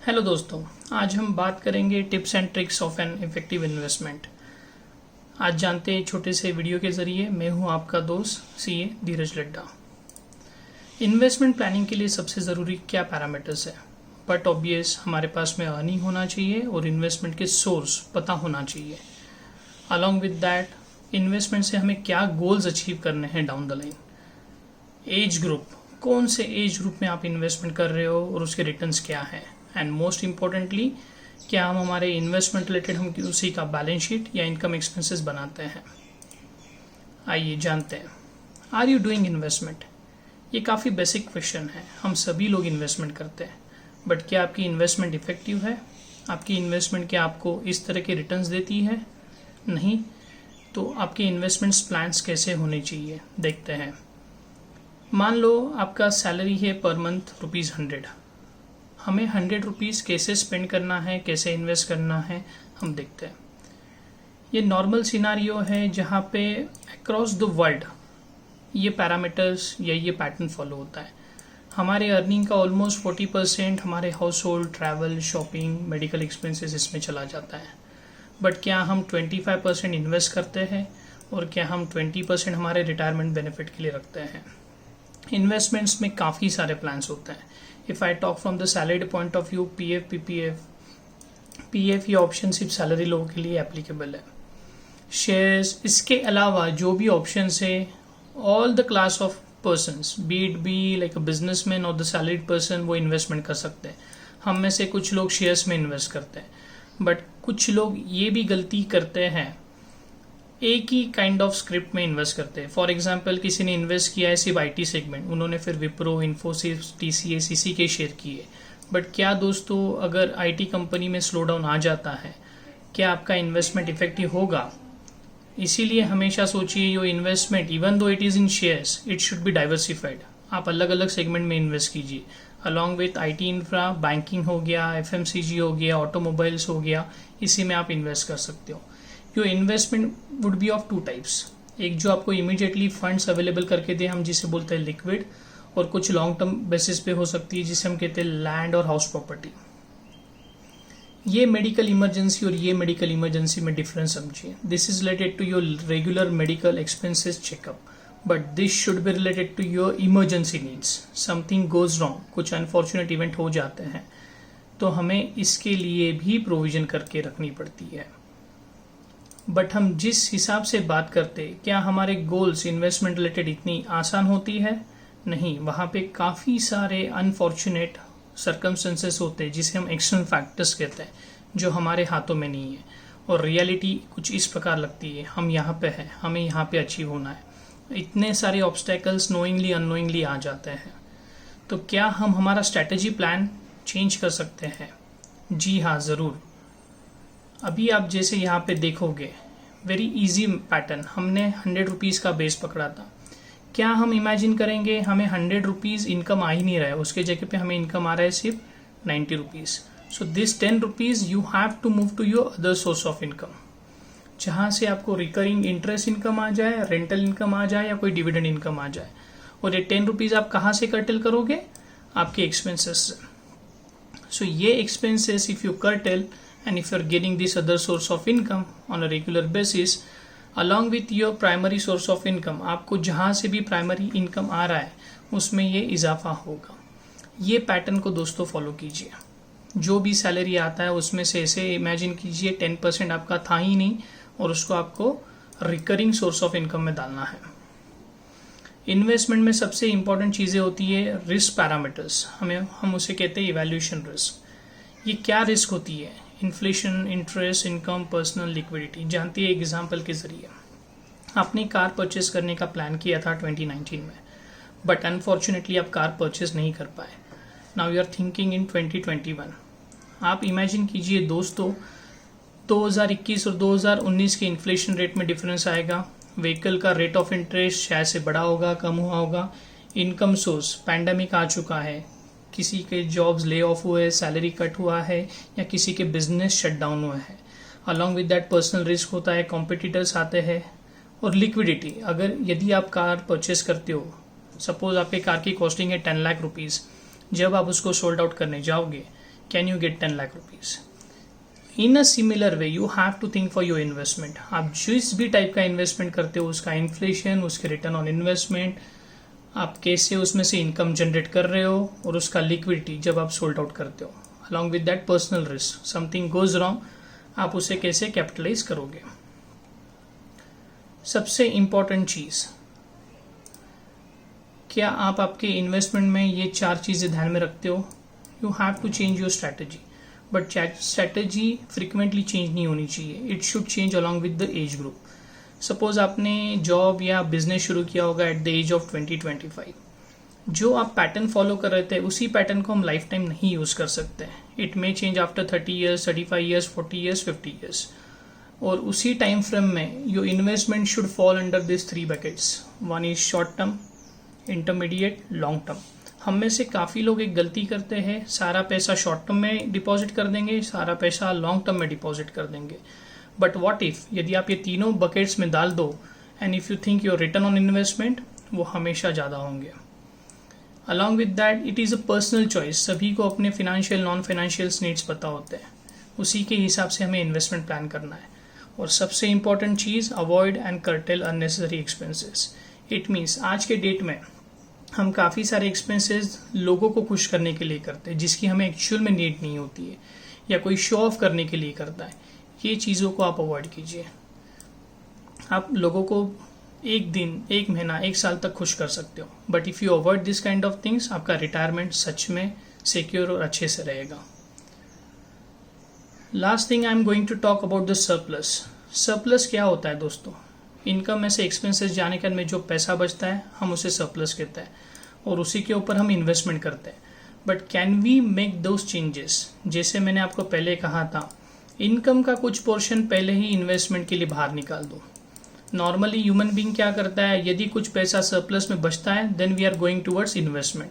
Hello दोस्तों, आज हम बात करेंगे tips and tricks of an effective investment. आज जानते हैं छोटे से वीडियो के जरिए। मैं हूं आपका दोस्त सीए धीरज लड्डा। इन्वेस्टमेंट प्लानिंग के लिए सबसे ज़रूरी क्या पैरामीटर्स है? बट ऑब्वियस हमारे पास में अर्निंग होना चाहिए और इन्वेस्टमेंट के सोर्स पता होना चाहिए। अलॉन्ग विद दैट इन्वेस्टमेंट से हमें क्या गोल्स अचीव करने हैं down the line. Age group, कौन से एज ग्रुप में आप इन्वेस्टमेंट कर रहे हो और उसके रिटर्न्स क्या हैं। एंड मोस्ट इम्पोर्टेंटली, क्या हम हमारे इन्वेस्टमेंट रिलेटेड हम उसी का बैलेंस शीट या इनकम एक्सपेंसेस बनाते हैं। आइए जानते हैं, आर यू डूइंग इन्वेस्टमेंट? ये काफ़ी बेसिक क्वेश्चन है। हम सभी लोग इन्वेस्टमेंट करते हैं, बट क्या आपकी इन्वेस्टमेंट इफेक्टिव है? आपकी इन्वेस्टमेंट क्या आपको इस तरह के रिटर्न्स देती है? नहीं। तो आपके इन्वेस्टमेंट्स प्लान्स कैसे होने चाहिए, देखते हैं। मान लो आपका सैलरी है पर मंथ ₹100। हमें 100 रुपीज़ कैसे स्पेंड करना है, कैसे इन्वेस्ट करना है, हम देखते हैं। ये नॉर्मल सिनारियो है जहाँ पे अक्रॉस द वर्ल्ड ये पैरामीटर्स या ये पैटर्न फॉलो होता है। हमारे अर्निंग का ऑलमोस्ट 40% हमारे house hold, travel, shopping, medical expenses इसमें चला जाता है। बट क्या हम 25% इन्वेस्ट करते हैं और क्या हम 20% हमारे रिटायरमेंट बेनिफिट के लिए रखते हैं? इन्वेस्टमेंट्स में काफ़ी सारे प्लान्स होते हैं। If I talk from the salary point of view, PF, PF ये ऑप्शन सिर्फ सैलरी लोगों के लिए एप्लीकेबल है। शेयर्स, इसके अलावा जो भी ऑप्शंस है, all the class of persons, B it be like a businessman और द सैलरीड पर्सन, वो इन्वेस्टमेंट कर सकते हैं। हम में से कुछ लोग शेयर्स में इन्वेस्ट करते हैं, बट कुछ लोग ये भी गलती करते हैं, एक ही काइंड ऑफ स्क्रिप्ट में इन्वेस्ट करते हैं। फॉर एग्जांपल, किसी ने इन्वेस्ट किया है सिर्फ आईटी सेगमेंट, उन्होंने फिर विप्रो, इन्फोसिस, टीसीएस इसी के शेयर किए। बट क्या दोस्तों, अगर आईटी कंपनी में स्लो डाउन आ जाता है, क्या आपका इन्वेस्टमेंट इफेक्टिव होगा? इसीलिए हमेशा सोचिए, your investment even though it is in shares, it should be diversified. आप अलग अलग सेगमेंट में इन्वेस्ट कीजिए। Along with IT infra, banking हो गया, एफएमसीजी हो गया, ऑटोमोबाइल्स हो गया, इसी में आप इन्वेस्ट कर सकते हो। Your investment would be of 2 types. एक जो आपको इमीडिएटली फंड्स अवेलेबल करके दे, हम जिसे बोलते हैं लिक्विड, और कुछ लॉन्ग टर्म बेसिस पे हो सकती है जिसे हम कहते हैं लैंड और हाउस प्रॉपर्टी। ये मेडिकल इमरजेंसी और ये मेडिकल इमरजेंसी में डिफरेंस समझिए। This is related to your regular medical expenses checkup, but this should be related to your emergency needs. Something goes wrong, कुछ अनफॉर्चुनेट इवेंट हो जाते हैं, तो हमें इसके लिए भी प्रोविजन करके रखनी पड़ती है। बट हम जिस हिसाब से बात करते, क्या हमारे गोल्स इन्वेस्टमेंट रिलेटेड इतनी आसान होती है? नहीं, वहाँ पे काफ़ी सारे अनफॉर्चुनेट सर्कमस्टेंसेस होते हैं जिसे हम एक्सटर्नल फैक्टर्स कहते हैं, जो हमारे हाथों में नहीं है। और रियलिटी कुछ इस प्रकार लगती है, हम यहाँ पे हैं, हमें यहाँ पे अचीव होना है। इतने सारे ऑब्स्टेकल्स नोइंगली अननोइंगली आ जाते हैं। तो क्या हम हमारा स्ट्रैटेजी प्लान चेंज कर सकते हैं? जी हाँ, ज़रूर। अभी आप जैसे यहाँ पे देखोगे, वेरी इजी पैटर्न, हमने 100 रुपीज़ का बेस पकड़ा था। क्या हम इमेजिन करेंगे हमें 100 रुपीज़ इनकम आ ही नहीं रहा है, उसके जगह पे हमें इनकम आ रहा है सिर्फ 90 rupees. So this 10 rupees you have to move to your other source of income, जहाँ से आपको रिकरिंग इंटरेस्ट इनकम आ जाए, रेंटल इनकम आ जाए या कोई डिविडेंड इनकम आ जाए। और ये 10 रुपीज़ आप कहाँ से कर्टेल करोगे? आपके एक्सपेंसेस से। सो ये expenses if you cartel and if you're getting this other source of income on a regular basis along with your primary source of income, आपको जहाँ से भी प्राइमरी इनकम आ रहा है उसमें ये इजाफा होगा। ये पैटर्न को दोस्तों फॉलो कीजिए। जो भी सैलरी आता है उसमें से ऐसे इमेजिन कीजिए 10% आपका था ही नहीं और उसको आपको रिकरिंग सोर्स ऑफ इनकम में डालना है। इन्वेस्टमेंट में सबसे इंपॉर्टेंट चीज़ें होती है रिस्क पैरामीटर्स, हम उसे कहते हैं इवैल्यूएशन रिस्क। ये क्या रिस्क होती है? Inflation, interest, income, personal liquidity. जानती है, एग्जाम्पल के जरिए आपने कार परचेस करने का प्लान किया था 2019 में, बट अनफॉर्चुनेटली आप कार परचेस नहीं कर पाए। Now you are thinking in 2021। आप इमेजिन कीजिए दोस्तों, 2021 और 2019 के इन्फ्लेशन रेट में डिफरेंस आएगा। व्हीकल का रेट ऑफ इंटरेस्ट शायद से बढ़ा होगा, कम हुआ होगा। इनकम सोर्स, पैंडेमिक आ चुका है, किसी के जॉब्स ले ऑफ हुए, सैलरी कट हुआ है, या किसी के बिजनेस शट डाउन हुए हैं। Along with that personal risk होता है, कॉम्पिटिटर्स आते हैं, और लिक्विडिटी। अगर यदि आप कार परचेस करते हो, सपोज आपके कार की कॉस्टिंग है 10 लाख रुपीज़, जब आप उसको सोल्ड आउट करने जाओगे, can you get 10 lakh rupees. In a similar way you have to think for your investment. आप जिस भी टाइप का इन्वेस्टमेंट करते हो उसका इन्फ्लेशन, उसके रिटर्न ऑन इन्वेस्टमेंट, आप कैसे उसमें से इनकम जनरेट कर रहे हो, और उसका लिक्विडिटी जब आप सोल्ड आउट करते हो, along with that personal risk, something goes wrong, आप उसे कैसे कैपिटलाइज करोगे। सबसे इंपॉर्टेंट चीज, क्या आप आपके इन्वेस्टमेंट में ये 4 चीजें ध्यान में रखते हो। You have to change your strategy, but strategy frequently change नहीं होनी चाहिए, it should change along with the age group. Suppose आपने जॉब या बिजनेस शुरू किया होगा एट द एज ऑफ 20-25, जो आप पैटर्न फॉलो कर रहे थे उसी पैटर्न को हम लाइफ टाइम नहीं यूज कर सकते। It may change after 30 years, 35 years, 40 years, 50 years, और उसी टाइम फ्रेम में your investment should fall under this 3 buckets. One is short term, intermediate, long term. हम में से काफ़ी लोग एक गलती करते हैं, सारा पैसा शॉर्ट टर्म में डिपॉजिट कर देंगे, सारा पैसा लॉन्ग टर्म में डिपॉजिट कर देंगे। बट व्हाट इफ, यदि आप ये तीनों बकेट्स में डाल दो and if you think your return on investment, वो हमेशा ज़्यादा होंगे। Along with that it is a personal choice. सभी को अपने फिनेंशियल नॉन फाइनेंशियल नीड्स पता होते हैं, उसी के हिसाब से हमें इन्वेस्टमेंट प्लान करना है। और सबसे important cheese, avoid and cartel unnecessary expenses. It means आज के डेट में हम काफ़ी सारे एक्सपेंसेस लोगों को खुश करने के लिए करते हैं, जिसकी हमें एक्चुअल में नीड नहीं होती है, या कोई शो ऑफ करने के लिए करता है। ये चीज़ों को आप अवॉइड कीजिए। आप लोगों को एक दिन, एक महीना, एक साल तक खुश कर सकते हो, but if you avoid this kind of things, आपका रिटायरमेंट सच में सिक्योर और अच्छे से रहेगा। Last thing I am going to talk about the surplus. Surplus क्या होता है दोस्तों? इनकम में से एक्सपेंसेस जाने के बाद में जो पैसा बचता है हम उसे सरप्लस कहते हैं, और उसी के ऊपर हम इन्वेस्टमेंट करते हैं। But can we make those changes? जैसे मैंने आपको पहले कहा था, इनकम का कुछ पोर्शन पहले ही इन्वेस्टमेंट के लिए बाहर निकाल दो। नॉर्मली ह्यूमन बीइंग क्या करता है, यदि कुछ पैसा सरप्लस में बचता है then we are going towards investment.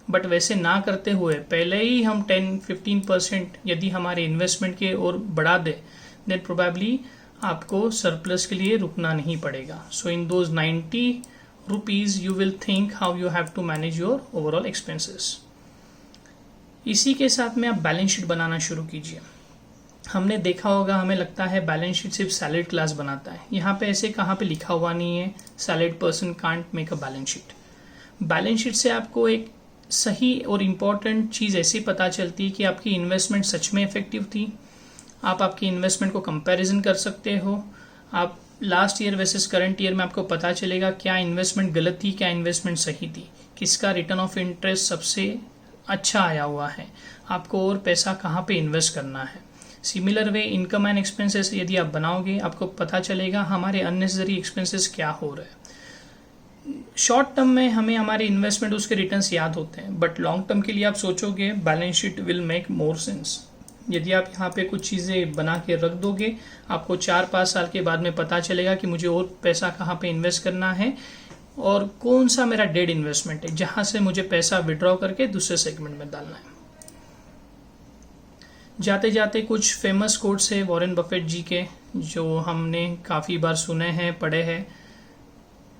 But वैसे ना करते हुए पहले ही हम 10-15% यदि हमारे इन्वेस्टमेंट की ओर बढ़ा दे, देन प्रोबेबली आपको सरप्लस के लिए रुकना नहीं पड़ेगा। So in those 90 rupees you will think how you have to manage your overall expenses. इसी के साथ में आप बैलेंस शीट बनाना शुरू कीजिए। हमने देखा होगा, हमें लगता है बैलेंस शीट सिर्फ सैलरीड क्लास बनाता है। यहाँ पे ऐसे कहाँ पे लिखा हुआ नहीं है salaried person can't make a balance sheet. Balance sheet से आपको एक सही और इम्पॉर्टेंट चीज़ ऐसी पता चलती है कि आपकी इन्वेस्टमेंट सच में इफेक्टिव थी। आप आपकी इन्वेस्टमेंट को कंपैरिजन कर सकते हो। आप last year versus current year में आपको पता चलेगा क्या इन्वेस्टमेंट गलत थी, क्या इन्वेस्टमेंट सही थी, किसका रिटर्न ऑफ इंटरेस्ट सबसे अच्छा आया हुआ है, आपको और पैसा कहाँ पे इन्वेस्ट करना है। Similar way income and expenses यदि आप बनाओगे, आपको पता चलेगा हमारे अननेसेसरी एक्सपेंसेस क्या हो रहे हैं। शॉर्ट टर्म में हमें हमारे इन्वेस्टमेंट उसके रिटर्न्स याद होते हैं, बट लॉन्ग टर्म के लिए आप सोचोगे balance sheet will make more sense. यदि आप यहाँ पे कुछ चीज़ें बना के रख दोगे, आपको 4-5 साल के बाद में पता चलेगा कि मुझे और पैसा कहाँ पे इन्वेस्ट करना है और कौन सा मेरा डेड इन्वेस्टमेंट है जहाँ से मुझे पैसा विड्रॉ करके दूसरे सेगमेंट में डालना है। जाते जाते कुछ फेमस कोट्स है वॉरेन बफेट जी के, जो हमने काफ़ी बार सुने हैं, पढ़े हैं।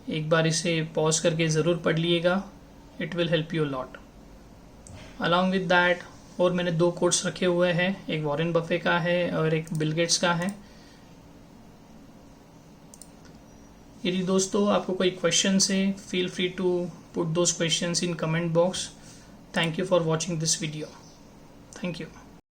एक बार इसे पॉज करके ज़रूर पढ़ लिएगा, it will help you lot. Along with that और मैंने 2 कोट्स रखे हुए हैं, एक वॉरेन बफे का है और एक बिल गेट्स का है। यदि दोस्तों आपको कोई क्वेश्चन है, feel free to put those questions in comment box. Thank you for watching this video. Thank you.